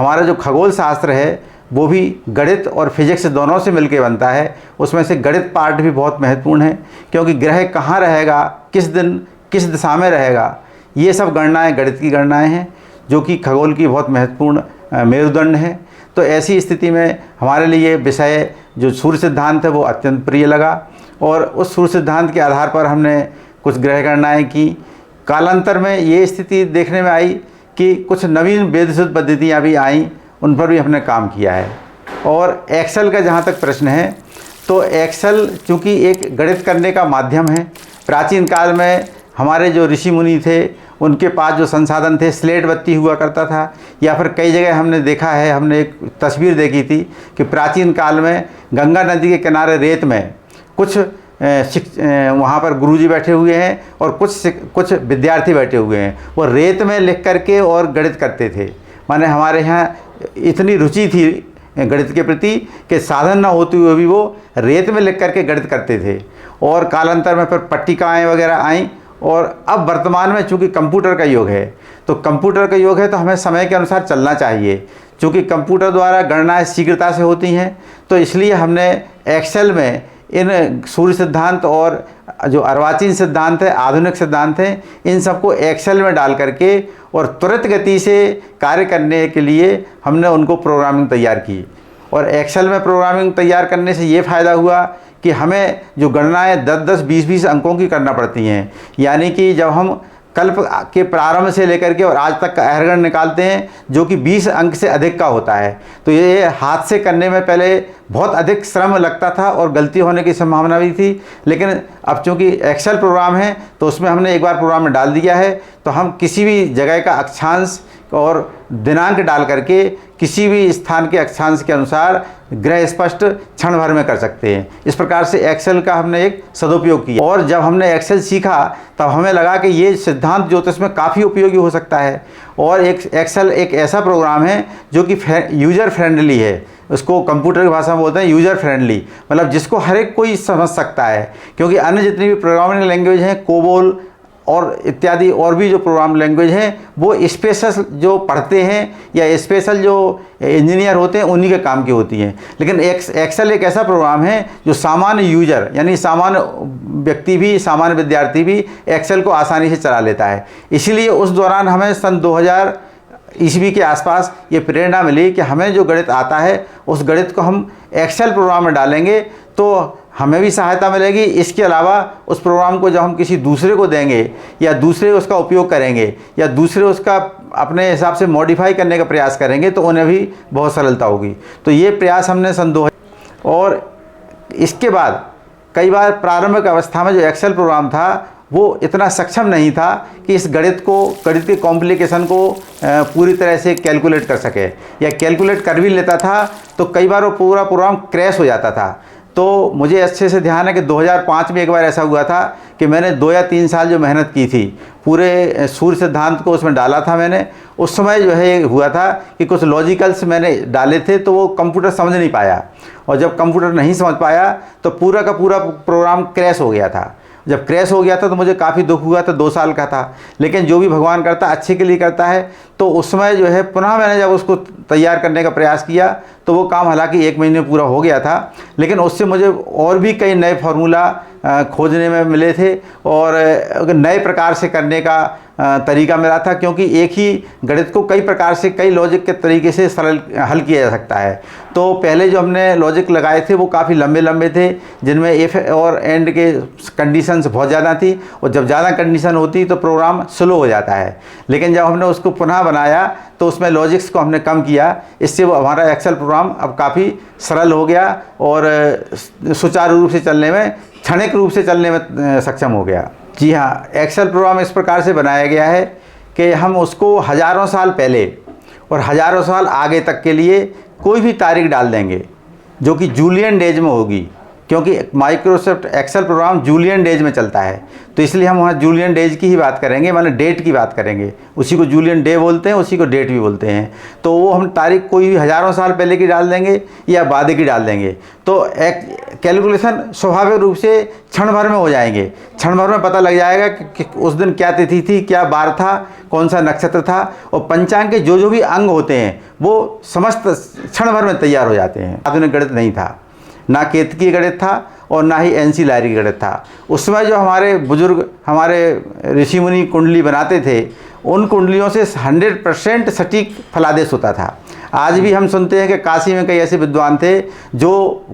हमारा जो खगोल शास्त्र है वो भी गणित और फिजिक्स दोनों से मिलकर बनता है। उसमें से गणित पार्ट भी बहुत महत्वपूर्ण है, क्योंकि ग्रह कहाँ रहेगा, किस दिन किस दिशा में रहेगा, ये सब गणनाएं गणित की गणनाएं हैं, जो कि खगोल की बहुत महत्वपूर्ण मेरुदंड है। तो ऐसी स्थिति में हमारे लिए विषय जो सूर्य सिद्धांत है वो अत्यंत प्रिय लगा, और उस सूर्य सिद्धांत के आधार पर हमने कुछ ग्रह गणनाएँ की। कालांतर में ये स्थिति देखने में आई कि कुछ नवीन वेदशुद्ध पद्धतियाँ भी आईं, उन पर भी हमने काम किया है। और एक्सेल का जहाँ तक प्रश्न है, तो एक्सेल चूँकि एक गणित करने का माध्यम है, प्राचीन काल में हमारे जो ऋषि मुनि थे उनके पास जो संसाधन थे, स्लेट बत्ती हुआ करता था, या फिर कई जगह हमने देखा है, हमने एक तस्वीर देखी थी कि प्राचीन काल में गंगा नदी के किनारे रेत में कुछ वहाँ पर गुरुजी बैठे हुए हैं और कुछ विद्यार्थी बैठे हुए हैं, वो रेत में लिख करके और गणित करते थे। माने हमारे यहाँ इतनी रुचि थी गणित के प्रति कि साधन न होते हुए भी वो रेत में लिख करके गणित करते थे। और कालांतर में फिर पट्टिकाएँ वगैरह आईं, और अब वर्तमान में चूँकि कंप्यूटर का युग है, तो कंप्यूटर का युग है तो हमें समय के अनुसार चलना चाहिए। चूँकि कंप्यूटर द्वारा गणनाएँ शीघ्रता से होती हैं, तो इसलिए हमने एक्सेल में इन सूर्य सिद्धांत और जो अर्वाचीन सिद्धांत है, आधुनिक सिद्धांत हैं, इन सबको एक्सेल में डाल करके और त्वरित गति से कार्य करने के लिए हमने उनको प्रोग्रामिंग तैयार की। और एक्सेल में प्रोग्रामिंग तैयार करने से ये फ़ायदा हुआ कि हमें जो गणनाएँ 10-10, 20-20 अंकों की करना पड़ती हैं, यानी कि जब हम कल्प के प्रारंभ से लेकर के और आज तक का अहरगण निकालते हैं जो कि 20 अंक से अधिक का होता है, तो ये हाथ से करने में पहले बहुत अधिक श्रम लगता था और गलती होने की संभावना भी थी। लेकिन अब चूँकि एक्सेल प्रोग्राम है तो उसमें हमने एक बार प्रोग्राम में डाल दिया है, तो हम किसी भी जगह का अक्षांश और दिनांक डाल करके किसी भी स्थान के अक्षांश के अनुसार ग्रह स्पष्ट क्षण भर में कर सकते हैं। इस प्रकार से एक्सेल का हमने एक सदुपयोग किया। और जब हमने एक्सेल सीखा तब हमें लगा कि ये सिद्धांत ज्योतिष में काफ़ी उपयोगी हो सकता है। और एक एक्सेल एक ऐसा प्रोग्राम है जो कि यूज़र फ्रेंडली है, उसको कंप्यूटर की भाषा में बोलते हैं यूज़र फ्रेंडली, मतलब जिसको हर एक कोई समझ सकता है। क्योंकि अन्य जितनी भी प्रोग्रामिंग लैंग्वेज हैं, कोबोल और इत्यादि और भी जो प्रोग्राम लैंग्वेज हैं, वो स्पेशल जो पढ़ते हैं या स्पेशल जो इंजीनियर होते हैं उन्हीं के काम की होती हैं। लेकिन एक्सेल एक ऐसा प्रोग्राम है जो सामान्य यूजर यानी सामान्य व्यक्ति भी, सामान्य विद्यार्थी भी एक्सेल को आसानी से चला लेता है। इसीलिए उस दौरान हमें सन 2000 ईस्वी के आसपास ये प्रेरणा मिली कि हमें जो गणित आता है उस गणित को हम एक्सेल प्रोग्राम में डालेंगे तो हमें भी सहायता मिलेगी। इसके अलावा उस प्रोग्राम को जब हम किसी दूसरे को देंगे या दूसरे उसका उपयोग करेंगे या दूसरे उसका अपने हिसाब से मॉडिफाई करने का प्रयास करेंगे तो उन्हें भी बहुत सरलता होगी। तो ये प्रयास हमने सन 2000 और इसके बाद कई बार प्रारंभिक अवस्था में जो एक्सेल प्रोग्राम था वो इतना सक्षम नहीं था कि इस गणित के कॉम्प्लिकेशन को पूरी तरह से कैलकुलेट कर सके, या कैलकुलेट कर भी लेता था तो कई बार वो पूरा प्रोग्राम क्रैश हो जाता था। तो मुझे अच्छे से ध्यान है कि 2005 में एक बार ऐसा हुआ था कि मैंने 2 या 3 साल जो मेहनत की थी, पूरे सूर्य सिद्धांत को उसमें डाला था मैंने। उस समय जो है हुआ था कि कुछ लॉजिकल्स मैंने डाले थे तो वो कंप्यूटर समझ नहीं पाया, और जब कंप्यूटर नहीं समझ पाया तो पूरा का पूरा प्रोग्राम क्रैश हो गया था। जब क्रैश हो गया था तो मुझे काफ़ी दुख हुआ था, 2 साल का था। लेकिन जो भी भगवान करता है अच्छे के लिए करता है, तो उस समय जो है पुनः मैंने जब उसको तैयार करने का प्रयास किया तो वो काम हालांकि 1 महीने पूरा हो गया था, लेकिन उससे मुझे और भी कई नए फार्मूला खोजने में मिले थे और नए प्रकार से करने का तरीका मिला था। क्योंकि एक ही गणित को कई प्रकार से, कई लॉजिक के तरीके से सरल हल किया जा सकता है। तो पहले जो हमने लॉजिक लगाए थे वो काफ़ी लंबे लंबे थे, जिनमें इफ़ और एंड के कंडीशंस बहुत ज़्यादा थी, और जब ज़्यादा कंडीशन होती तो प्रोग्राम स्लो हो जाता है। लेकिन जब हमने उसको पुनः बनाया तो उसमें लॉजिक्स को हमने कम किया, इससे वो हमारा एक्सेल प्रोग्राम अब काफ़ी सरल हो गया और सुचारू रूप से चलने में, क्षणिक रूप से चलने में सक्षम हो गया। जी हाँ, एक्सेल प्रोग्राम इस प्रकार से बनाया गया है कि हम उसको हज़ारों साल पहले और हज़ारों साल आगे तक के लिए कोई भी तारीख डाल देंगे जो कि जूलियन डेज में होगी, क्योंकि Microsoft Excel program Julian days में चलता है, तो इसलिए हम वहाँ जूलियन डेज की ही बात करेंगे, माने डेट की बात करेंगे। उसी को जूलियन डे बोलते हैं, उसी को डेट भी बोलते हैं। तो वो हम तारीख कोई भी हज़ारों साल पहले की डाल देंगे या बाद की डाल देंगे, तो एक कैलकुलेशन स्वाभाविक रूप से क्षण भर में हो जाएंगे। क्षण भर में पता लग जाएगा कि उस दिन क्या तिथि थी, क्या बार था, कौन सा नक्षत्र था, और पंचांग के जो भी अंग होते हैं वो समस्त क्षण भर में तैयार हो जाते हैं। आधुनिक गणित नहीं था, ना केतकी गणित था और ना ही एनसी लाहिरी गणित था। उस समय जो हमारे बुजुर्ग, हमारे ऋषि मुनि कुंडली बनाते थे, उन कुंडलियों से 100% सटीक फलादेश होता था। आज भी हम सुनते हैं कि काशी में कई ऐसे विद्वान थे जो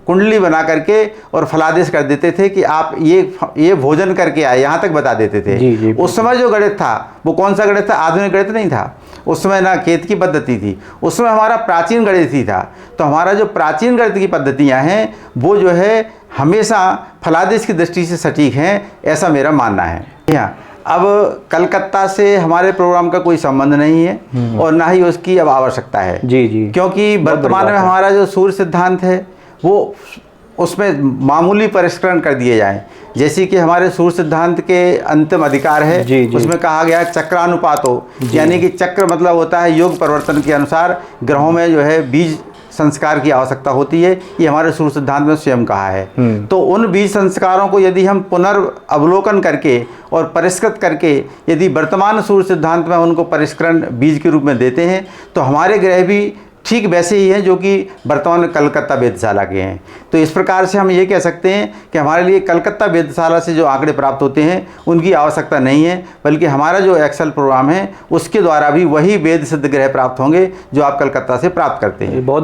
कुंडली बना करके और फलादेश कर देते थे कि आप ये भोजन करके आए, यहाँ तक बता देते थे। जी, उस समय जो गणित था वो कौन सा गणित था? आधुनिक गणित नहीं था। उस समय ना केत की पद्धति थी, उस समय हमारा प्राचीन गणित ही था। तो हमारा जो प्राचीन गणित की पद्धतियाँ हैं वो जो है हमेशा फलादेश की दृष्टि से सटीक हैं, ऐसा मेरा मानना है। यहाँ अब कलकत्ता से हमारे प्रोग्राम का कोई संबंध नहीं है और ना ही उसकी अब आवश्यकता है। जी जी, क्योंकि वर्तमान में हमारा जो सूर्य सिद्धांत है वो उसमें मामूली परिष्करण कर दिए जाएं। जैसे कि हमारे सूर्य सिद्धांत के अंतिम अधिकार है, जी जी, उसमें कहा गया है चक्रानुपातो, यानी कि चक्र मतलब होता है योग परिवर्तन के अनुसार ग्रहों में जो है बीज संस्कार की आवश्यकता होती है। ये हमारे सूर्य सिद्धांत में स्वयं कहा है। तो उन बीज संस्कारों को यदि हम पुनर्अवलोकन करके और परिष्कृत करके यदि वर्तमान सूर्य सिद्धांत में उनको परिष्करण बीज के रूप में देते हैं तो हमारे ग्रह भी ठीक वैसे ही हैं जो कि वर्तमान में कलकत्ता वेधशाला के हैं। तो इस प्रकार से हम ये कह सकते हैं कि हमारे लिए कलकत्ता वेधशाला से जो आंकड़े प्राप्त होते हैं उनकी आवश्यकता नहीं है, बल्कि हमारा जो एक्सेल प्रोग्राम है उसके द्वारा भी वही वेद सिद्ध ग्रह प्राप्त होंगे जो आप कलकत्ता से प्राप्त करते हैं। बहुत